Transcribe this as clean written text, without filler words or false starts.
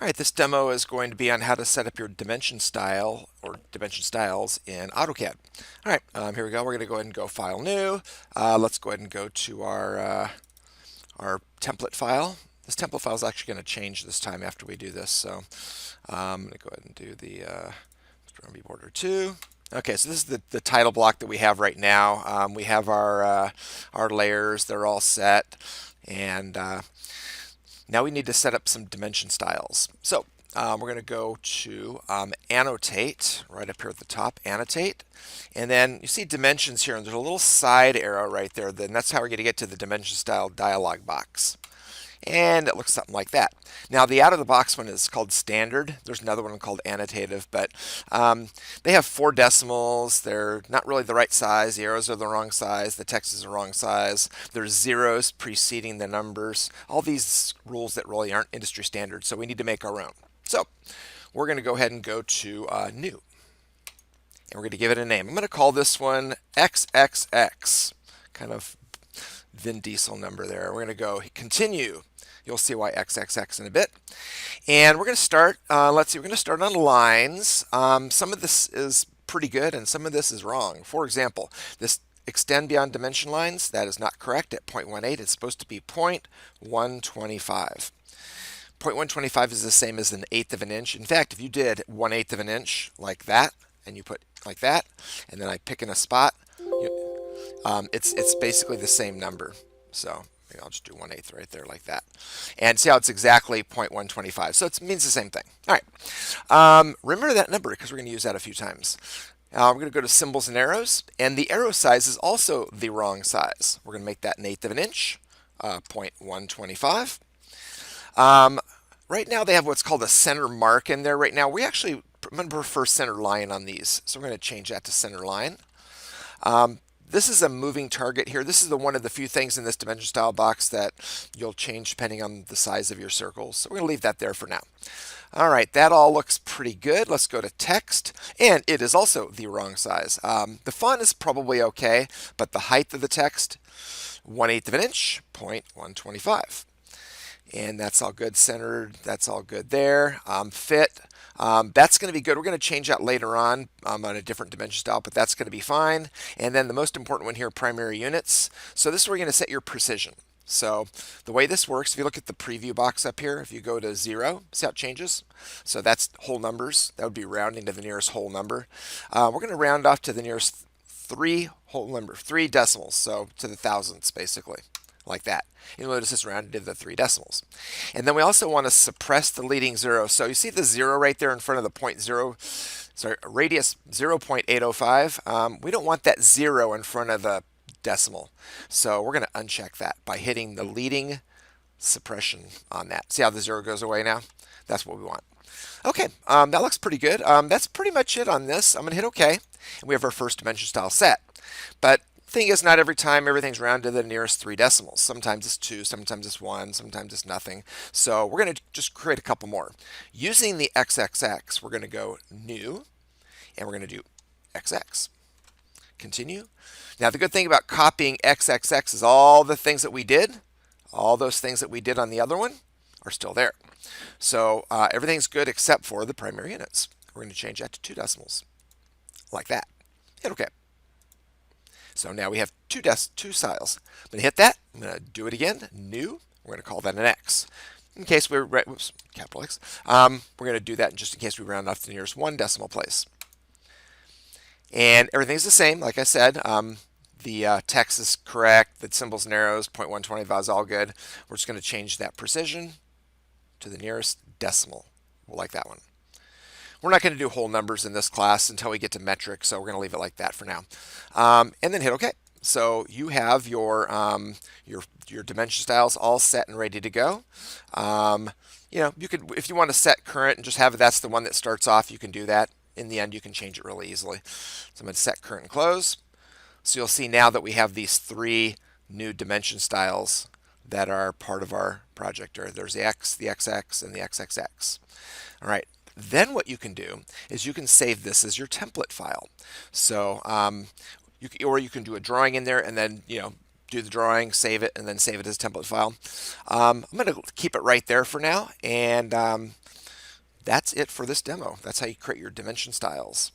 All right, this demo is going to be on how to set up your dimension style or dimension styles in AutoCAD. All right, here we go. We're going to go ahead and go File New. Let's go ahead and go to our template file. This template file is actually going to change this time after we do this. So I'm going to go ahead and do the Mr. border 2. Okay, so this is the title block that we have right now. We have our layers. They're all set. And now we need to set up some dimension styles. So we're going to go to Annotate, right up here at the top, Annotate. And then you see dimensions here, and there's a little side arrow right there. Then that's how we're going to get to the dimension style dialog box. And it looks something like that. Now the out of the box one is called standard. There's another one called annotative, but they have 4 decimals. They're not really the right size. The arrows are the wrong size. The text is the wrong size. There's zeros preceding the numbers. All these rules that really aren't industry standard, so we need to make our own. So we're going to go ahead and go to new. And we're going to give it a name. I'm going to call this one XXX, kind of Vin Diesel number there. We're going to go continue. You'll see why XXX in a bit. And we're going to start, let's see, we're going to start on lines. Some of this is pretty good and some of this is wrong. For example, this extend beyond dimension lines, that is not correct at 0.18. It's supposed to be 0.125. 0.125 is the same as an eighth of an inch. In fact, if you did 1/8 of an inch like that, and you put like that, and then I pick in a spot, it's basically the same number. So I'll just do 1/8 right there like that. And see how it's exactly 0.125. So it means the same thing. All right. Remember that number because we're going to use that a few times. We're going to go to symbols and arrows. And the arrow size is also the wrong size. We're going to make that 1/8 of an inch, 0.125. Right now they have what's called a center mark in there. Right now we actually I'm going to prefer center line on these. So we're going to change that to center line. This is a moving target here. This is one of the few things in this dimension style box that you'll change depending on the size of your circles. So we're going to leave that there for now. All right, that all looks pretty good. Let's go to text, and it is also the wrong size. The font is probably okay, but the height of the text, 1/8 of an inch, 0.125. And that's all good centered. That's all good there. Fit. That's going to be good. We're going to change that later on a different dimension style, but that's going to be fine. And then the most important one here, primary units. So this is where you're going to set your precision. So the way this works, if you look at the preview box up here, if you go to 0, see how it changes? So that's whole numbers. That would be rounding to the nearest whole number. We're going to round off to the nearest 3 decimals, so to the thousandths basically, like that. You'll notice it's rounded to the 3 decimals. And then we also want to suppress the leading 0. So you see the 0 right there in front of the radius 0.805. We don't want that 0 in front of the decimal. So we're going to uncheck that by hitting the leading suppression on that. See how the 0 goes away now? That's what we want. Okay, that looks pretty good. That's pretty much it on this. I'm going to hit OK. And we have our first dimension style set. But thing is, not every time everything's rounded to the nearest 3 decimals. Sometimes it's 2, sometimes it's 1, sometimes it's nothing. So we're going to just create a couple more. Using the XXX, we're going to go new, and we're going to do XX. Continue. Now the good thing about copying XXX is all the things that we did, all those things that we did on the other one are still there. So everything's good except for the primary units. We're going to change that to 2 decimals, like that. Hit OK. So now we have two styles. I'm going to hit that. I'm going to do it again. New. We're going to call that an X. In case we're, whoops, capital X. We're going to do that just in case we round off to the nearest 1 decimal place. And everything's the same. Like I said, the text is correct. The symbols and arrows, 0.125 is all good. We're just going to change that precision to the nearest decimal. We'll like that one. We're not going to do whole numbers in this class until we get to metric, so we're going to leave it like that for now. And then hit OK. So you have your dimension styles all set and ready to go. You could, if you want to set current and just have it, that's the one that starts off, you can do that. In the end, you can change it really easily. So I'm going to set current and close. So you'll see now that we have these 3 new dimension styles that are part of our project. There's the X, the XX, and the XXX. All right. Then what you can do is you can save this as your template file. So or you can do a drawing in there and then do the drawing, save it, and then save it as a template file. I'm going to keep it right there for now, and That's it for this demo. That's how you create your dimension styles.